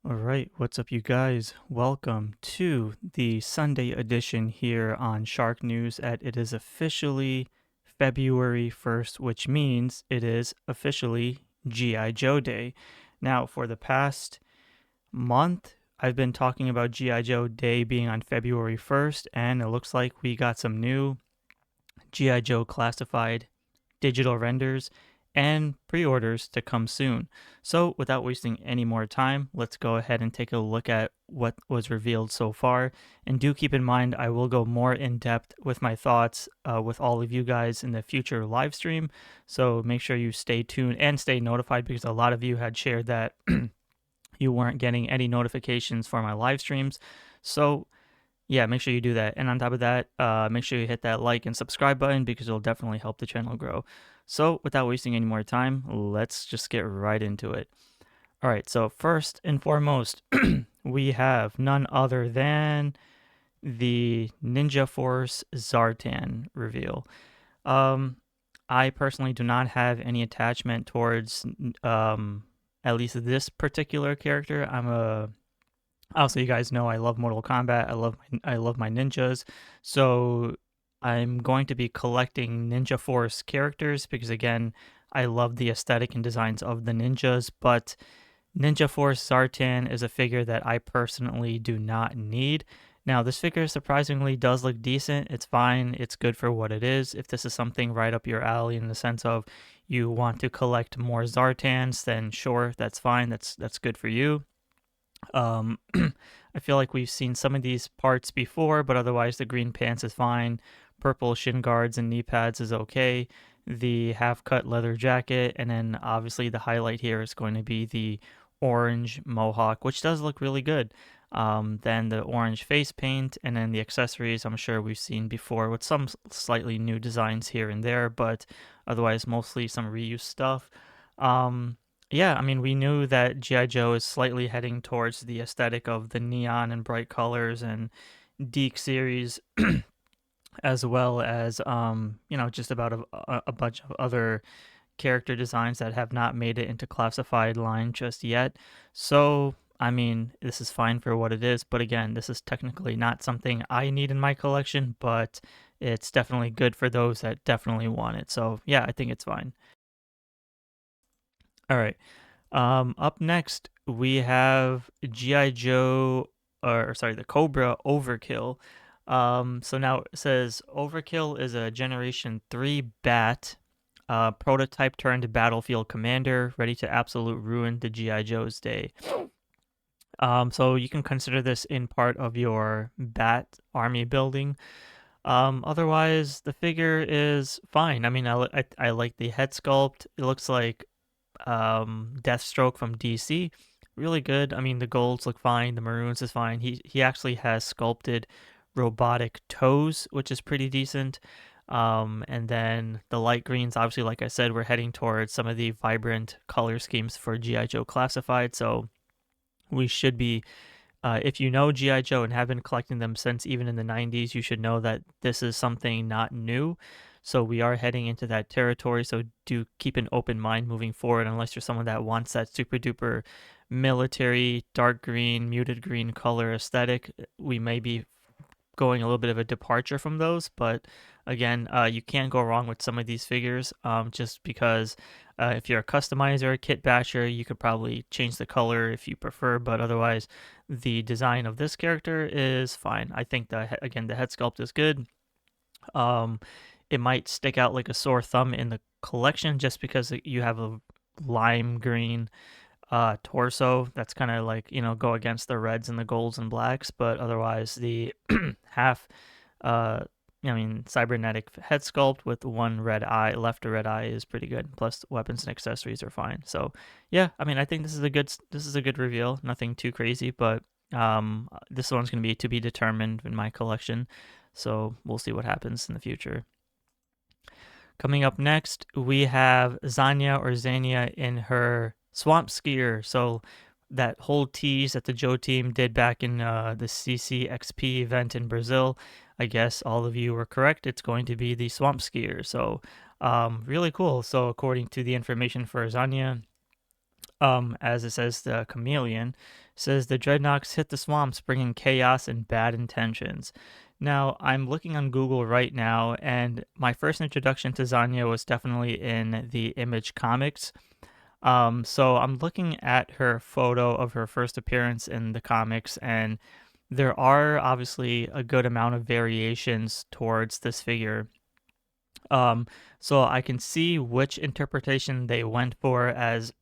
All right, what's up, you guys? Welcome to the Sunday edition here on SHARKNEWZ. It is officially February 1st, which means it is officially G.I. Joe Day. Now, for the past month, I've been talking about G.I. Joe Day being on February 1st, and it looks like we got some new G.I. Joe classified digital renders and pre-orders to come soon. So without wasting any more time, let's go ahead and take a look at what was revealed so far. And do keep in mind, I will go more in depth with my thoughts with all of you guys in the future live stream. So make sure you stay tuned and stay notified, because a lot of you had shared that you weren't getting any notifications for my live streams. So yeah, make sure you do that. And on top of that, make sure you hit that like and subscribe button, because it'll definitely help the channel grow. So without wasting any more time, let's just get right into it. All right, so first and foremost, we have none other than the Ninja Force Zartan reveal. I personally do not have any attachment towards at least this particular character. Also, you guys know I love Mortal Kombat. I love my ninjas. So I'm going to be collecting Ninja Force characters because, again, I love the aesthetic and designs of the ninjas, but Ninja Force Zartan is a figure that I personally do not need. Now, this figure surprisingly does look decent. It's fine. It's good for what it is. If this is something right up your alley in the sense of you want to collect more Zartans, then sure, that's fine. That's good for you. I feel like we've seen some of these parts before, but otherwise the green pants is fine. Purple shin guards and knee pads is okay. The half-cut leather jacket, and then obviously the highlight here is going to be the orange mohawk, which does look really good. Then the orange face paint, and then the accessories I'm sure we've seen before with some slightly new designs here and there, but otherwise mostly some reuse stuff. Yeah, I mean, we knew that G.I. Joe is slightly heading towards the aesthetic of the neon and bright colors and Deke series, as well as, just about a bunch of other character designs that have not made it into classified line just yet. So, I mean, this is fine for what it is, but again, this is technically not something I need in my collection, but it's definitely good for those that definitely want it. So, yeah, I think it's fine. All right. Up next, we have G.I. Joe, or sorry, the Cobra Overkill. So now it says Overkill is a Generation 3 bat, prototype turned battlefield commander, ready to absolute ruin the G.I. Joe's day. So you can consider this in part of your bat army building. Otherwise, the figure is fine. I mean, I like the head sculpt. It looks like Deathstroke from DC. Really good. I mean, the golds look fine. The maroons is fine. He actually has sculpted robotic toes, which is pretty decent. And then the light greens, obviously, like I said, we're heading towards some of the vibrant color schemes for G.I. Joe Classified. So we should be, if you know G.I. Joe and have been collecting them since even in the 90s, you should know that this is something not new. So we are heading into that territory. So do keep an open mind moving forward, unless you're someone that wants that super duper military, dark green, muted green color aesthetic. We may be going a little bit of a departure from those, but again, you can't go wrong with some of these figures, just because if you're a customizer, a kit basher, you could probably change the color if you prefer, but otherwise the design of this character is fine. I think that, again, the head sculpt is good. It might stick out like a sore thumb in the collection just because you have a lime green torso that's kind of like, go against the reds and the golds and blacks, but otherwise the half cybernetic head sculpt with one red eye, left red eye, is pretty good. Plus weapons and accessories are fine. So yeah, I mean, I think this is a good reveal. Nothing too crazy, but this one's going to be determined in my collection. So we'll see what happens in the future. Coming up next, we have Zanya in her swamp skier. So that whole tease that the Joe team did back in the CCXP event in Brazil, I guess all of you were correct. It's going to be the swamp skier. So really cool. So according to the information for Zanya, As it says, the chameleon says the dreadnoks hit the swamps, bringing chaos and bad intentions. Now, I'm looking on Google right now, and my first introduction to Zanya was definitely in the Image comics. So I'm looking at her photo of her first appearance in the comics, and there are obviously a good amount of variations towards this figure. Um, so I can see which interpretation they went for, as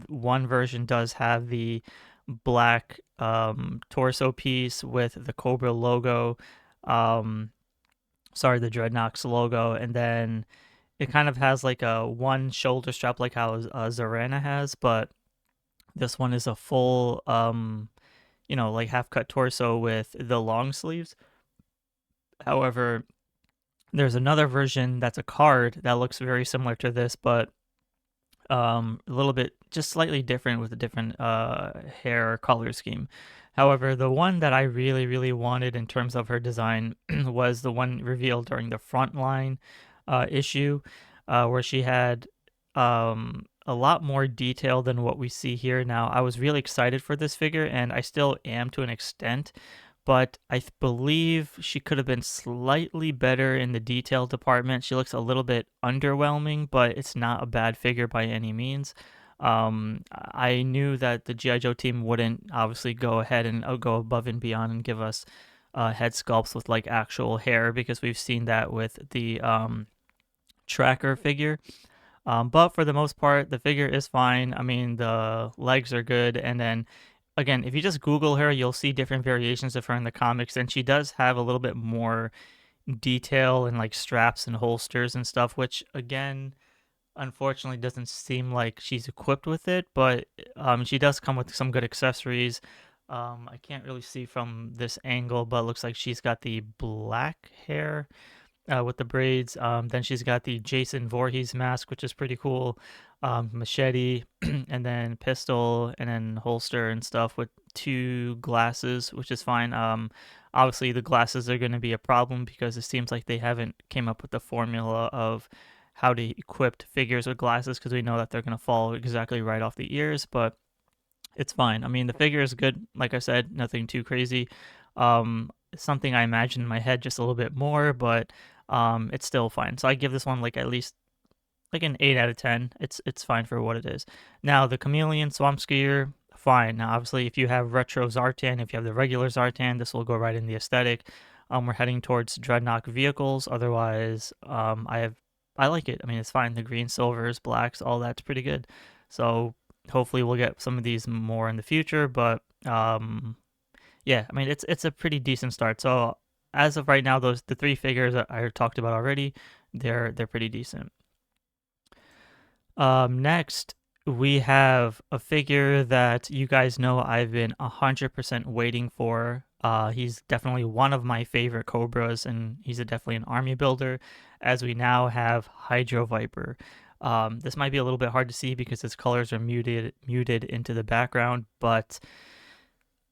one version does have the black torso piece with the Cobra logo, um, sorry, the Dreadnoks logo, and then it kind of has like a one shoulder strap like how Zarana has, but this one is a full, like half cut torso with the long sleeves. However, there's another version that's a card that looks very similar to this, but a little bit just slightly different with a different hair color scheme. However, the one that I really, really wanted in terms of her design was the one revealed during the Frontline issue, where she had a lot more detail than what we see here. Now, I was really excited for this figure, and I still am to an extent, but I believe she could have been slightly better in the detail department. She looks a little bit underwhelming, but it's not a bad figure by any means. I knew that the G.I. Joe team wouldn't obviously go ahead and go above and beyond and give us head sculpts with like actual hair, because we've seen that with the tracker figure. But for the most part, the figure is fine. I mean, the legs are good, and then again, if you just Google her, you'll see different variations of her in the comics, and she does have a little bit more detail and like straps and holsters and stuff, which again, unfortunately, doesn't seem like she's equipped with it. But she does come with some good accessories. I can't really see from this angle, but it looks like she's got the black hair with the braids. Then she's got the Jason Voorhees mask, which is pretty cool. Machete, and then pistol, and then holster and stuff with two glasses, which is fine. Obviously the glasses are going to be a problem because it seems like they haven't came up with the formula of how to equip figures with glasses, because we know that they're going to fall exactly right off the ears, but it's fine. I mean, the figure is good. Like I said, nothing too crazy. Something I imagine in my head just a little bit more, but it's still fine. So I give this one like at least like an 8 out of 10. It's fine for what it is. Now the Chameleon Swamp Skier, fine. Now obviously if you have retro Zartan, if you have the regular Zartan, this will go right in the aesthetic. We're heading towards Dreadnought vehicles. Otherwise, I like it. I mean, it's fine. The green, silvers, blacks, all that's pretty good. So hopefully we'll get some of these more in the future. But yeah, I mean it's a pretty decent start. So as of right now, the three figures that I talked about already, they're pretty decent. Next, we have a figure that you guys know I've been 100% waiting for. He's definitely one of my favorite Cobras, and he's definitely an army builder, as we now have Hydro Viper. This might be a little bit hard to see because his colors are muted into the background, but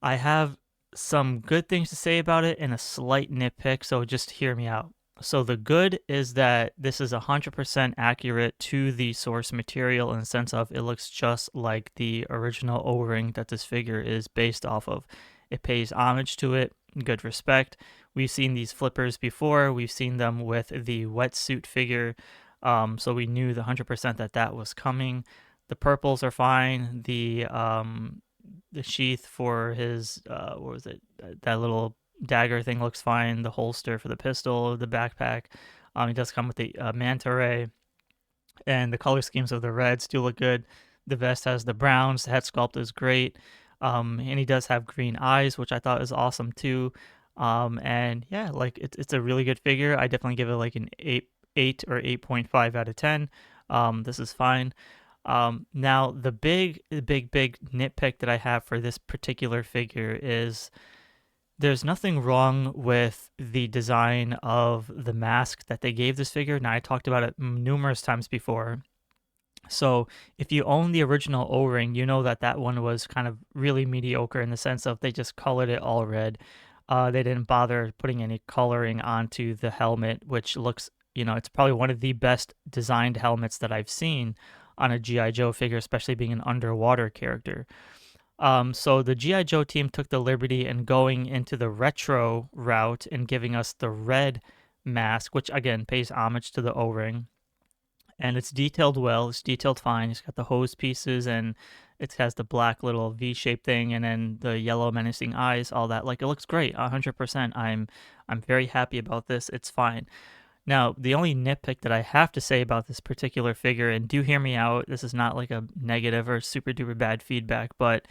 I have some good things to say about it and a slight nitpick, so just hear me out. So the good is that this is 100% accurate to the source material, in the sense of it looks just like the original O-ring that this figure is based off of. It pays homage to it, good respect. We've seen these flippers before. We've seen them with the wetsuit figure, so we knew the 100% that was coming. The purples are fine. The sheath for his what was it, that little dagger thing looks fine. The holster for the pistol, the backpack, he does come with the manta ray, and the color schemes of the reds do look good. The vest has the browns. The head sculpt is great, and he does have green eyes, which I thought is awesome too. And yeah, like it's a really good figure. I definitely give it like an 8 or 8.5 out of 10. This is fine. Now the big nitpick that I have for this particular figure is there's nothing wrong with the design of the mask that they gave this figure. Now, I talked about it numerous times before. So if you own the original O-ring, you know that one was kind of really mediocre, in the sense of they just colored it all red. They didn't bother putting any coloring onto the helmet, which looks, it's probably one of the best designed helmets that I've seen. on a G.I. Joe figure, especially being an underwater character. So the G.I. Joe team took the liberty in going into the retro route and giving us the red mask, which again pays homage to the O-ring. And it's detailed well, it's detailed fine. It's got the hose pieces and it has the black little V-shaped thing and then the yellow menacing eyes, all that. Like, it looks great, 100%. I'm very happy about this. It's fine. Now, the only nitpick that I have to say about this particular figure, and do hear me out, this is not like a negative or super duper bad feedback, but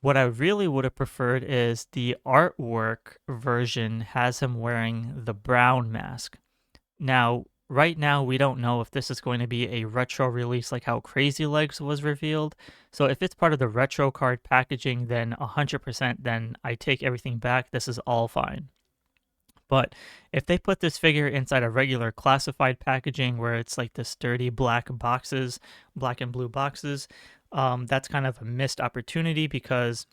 what I really would have preferred is the artwork version has him wearing the brown mask. Now, right now, we don't know if this is going to be a retro release like how Crazy Legs was revealed. So if it's part of the retro card packaging, then 100%, then I take everything back. This is all fine. But if they put this figure inside a regular classified packaging where it's like the sturdy black boxes, black and blue boxes, that's kind of a missed opportunity, because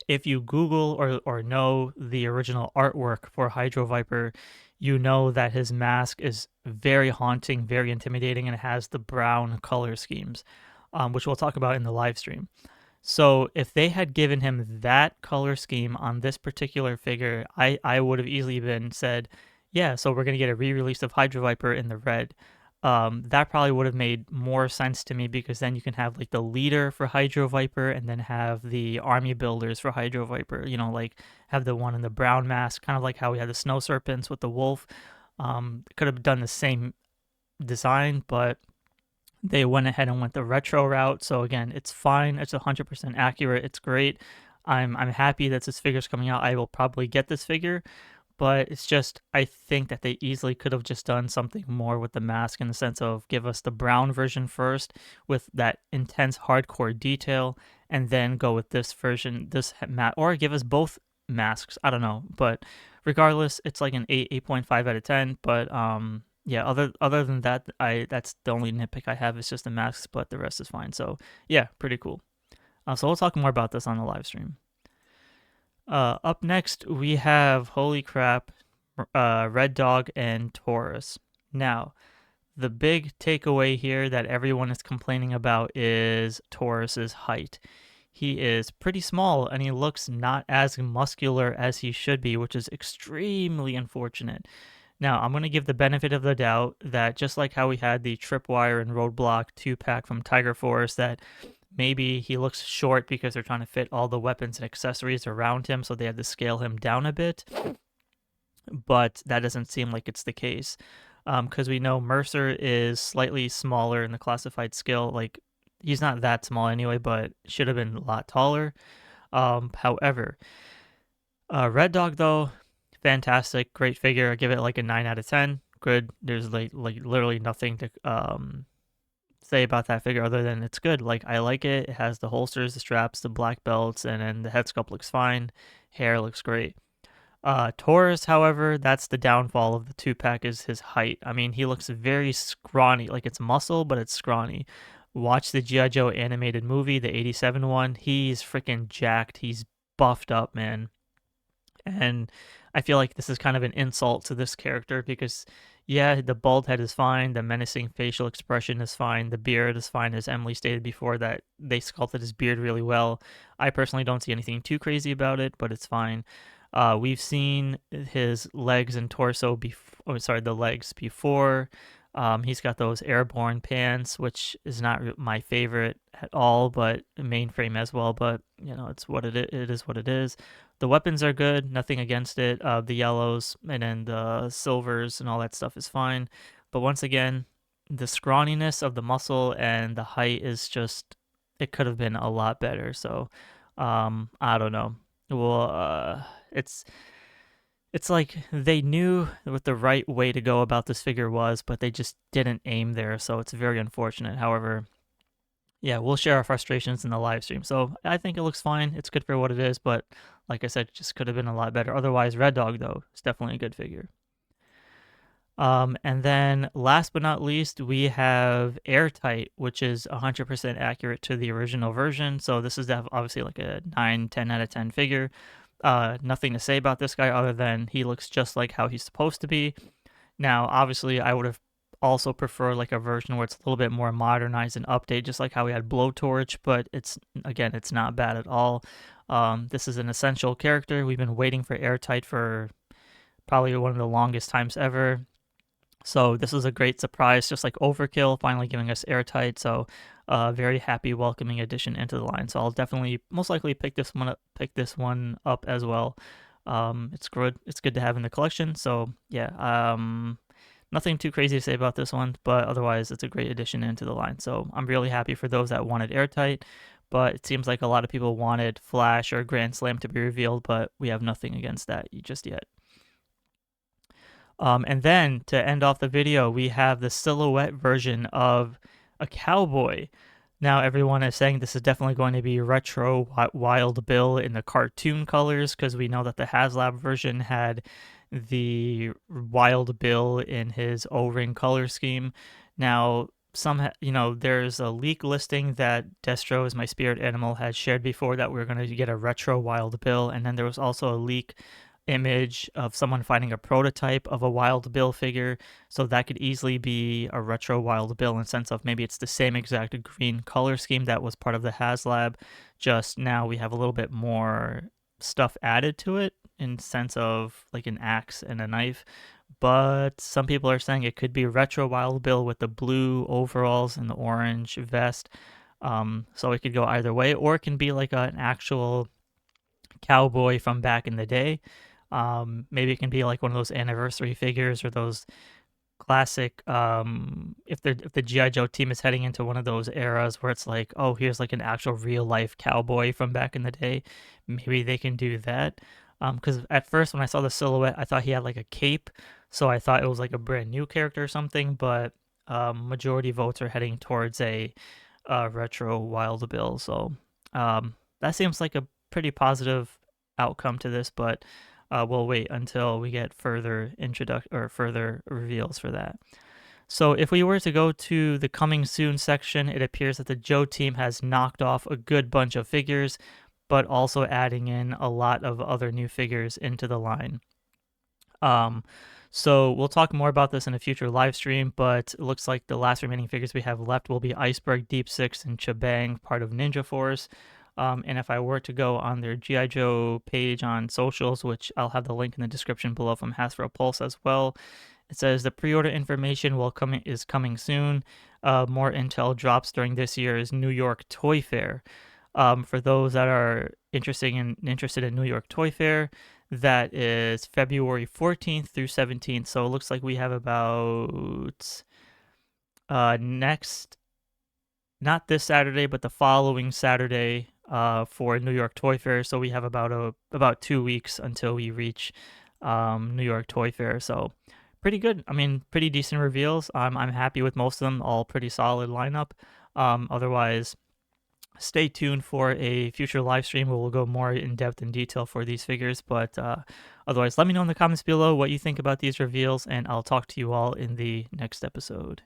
if you Google or know the original artwork for Hydro Viper, you know that his mask is very haunting, very intimidating, and it has the brown color schemes, which we'll talk about in the live stream. So if they had given him that color scheme on this particular figure, I would have easily been said, yeah, so we're going to get a re-release of Hydro Viper in the red. That probably would have made more sense to me, because then you can have like the leader for Hydro Viper and then have the army builders for Hydro Viper, you know, like have the one in the brown mask, kind of like how we had the snow serpents with the wolf. Could have done the same design, but they went ahead and went the retro route. So again, it's fine. It's 100% accurate. It's great. I'm happy that this figure's coming out. I will probably get this figure, but it's just, I think that they easily could have just done something more with the mask, in the sense of give us the brown version first with that intense hardcore detail, and then go with this version, this matte, or give us both masks. I don't know, but regardless, it's like an 8.5 out of 10. But yeah, other than that, that's the only nitpick I have, is just the masks, but the rest is fine. So yeah, pretty cool. So we'll talk more about this on the live stream. Up next, we have, holy crap, Red Dog and Taurus. Now, the big takeaway here that everyone is complaining about is Taurus's height. He is pretty small, and he looks not as muscular as he should be, which is extremely unfortunate. Now, I'm going to give the benefit of the doubt that just like how we had the Tripwire and Roadblock 2-pack from Tiger Force, that maybe he looks short because they're trying to fit all the weapons and accessories around him, so they had to scale him down a bit. But that doesn't seem like it's the case, because we know Mercer is slightly smaller in the classified skill. Like, he's not that small anyway, but should have been a lot taller. However, Red Dog, though, fantastic, great figure. I give it like a 9 out of 10. Good. There's like literally nothing to say about that figure other than it's good. Like, I like it. It has the holsters, the straps, the black belts, and then the head sculpt looks fine. Hair looks great. Taurus, however, that's the downfall of the 2-pack, is his height. I mean, he looks very scrawny. Like, it's muscle, but it's scrawny. Watch the G.I. Joe animated movie, the 87 one. He's freaking jacked. He's buffed up, man. And I feel like this is kind of an insult to this character, because yeah, the bald head is fine, the menacing facial expression is fine, the beard is fine, as Emily stated before, that they sculpted his beard really well. I personally don't see anything too crazy about it, but it's fine. We've seen his legs and torso the legs before. He's got those airborne pants, which is not my favorite at all, but mainframe as well. But you know, it's what it is what it is. The weapons are good, nothing against it. The yellows and then the silvers and all that stuff is fine. But once again, the scrawniness of the muscle and the height is just, it could have been a lot better. So I don't know. Well, it's like they knew what the right way to go about this figure was, but they just didn't aim there, so it's very unfortunate. However, yeah, we'll share our frustrations in the live stream. So I think it looks fine. It's good for what it is, but like I said, it just could have been a lot better. Otherwise, Red Dog, though, is definitely a good figure. And then last but not least, we have Airtight, which is 100% accurate to the original version. So this is obviously like a 9, 10 out of 10 figure. Nothing to say about this guy other than he looks just like how he's supposed to be. Now, obviously, I would have also prefer like a version where it's a little bit more modernized and updated, just like how we had Blowtorch, but it's not bad at all. This is an essential character. We've been waiting for Airtight for probably one of the longest times ever. So this is a great surprise, just like Overkill finally giving us Airtight. So very happy welcoming addition into the line. So I'll definitely most likely pick this one up as well. It's good to have in the collection. So yeah, nothing too crazy to say about this one, but otherwise it's a great addition into the line. So I'm really happy for those that wanted Airtight, but it seems like a lot of people wanted Flash or Grand Slam to be revealed, but we have nothing against that just yet. And then to end off the video, we have the silhouette version of a cowboy. Now everyone is saying this is definitely going to be retro Wild Bill in the cartoon colors, because we know that the Haslab version had the Wild Bill in his O-ring color scheme. Now there's a leak listing that Destro is my spirit animal had shared before that we're going to get a retro Wild Bill, and then there was also a leak image of someone finding a prototype of a Wild Bill figure, so that could easily be a retro Wild Bill in the sense of maybe it's the same exact green color scheme that was part of the Haslab, just now we have a little bit more stuff added to it in sense of like an axe and a knife. But some people are saying it could be retro Wild Bill with the blue overalls and the orange vest, so it could go either way, or it can be like an actual cowboy from back in the day. Maybe it can be like one of those anniversary figures or those classic, if the G.I. Joe team is heading into one of those eras where it's like, oh, here's like an actual real life cowboy from back in the day, maybe they can do that. Because at first when I saw the silhouette, I thought he had like a cape, so I thought it was like a brand new character or something, but majority votes are heading towards a retro Wild Bill, so that seems like a pretty positive outcome to this, but we'll wait until we get further further reveals for that. So if we were to go to the coming soon section, it appears that the Joe team has knocked off a good bunch of figures, but also adding in a lot of other new figures into the line. So we'll talk more about this in a future live stream, but it looks like the last remaining figures we have left will be Iceberg, Deep Six, and Chabang, part of Ninja Force. And if I were to go on their G.I. Joe page on socials, which I'll have the link in the description below from Hasbro Pulse as well, it says the pre-order information is coming soon. More intel drops during this year's New York Toy Fair. For those that are interested in New York Toy Fair, that is February 14th through 17th. So it looks like we have about not this Saturday, but the following Saturday for New York Toy Fair. So we have about 2 weeks until we reach New York Toy Fair. So pretty good. I mean, pretty decent reveals. I'm happy with most of them. All pretty solid lineup. Otherwise, stay tuned for a future live stream where we'll go more in depth and detail for these figures. But otherwise, let me know in the comments below what you think about these reveals, and I'll talk to you all in the next episode.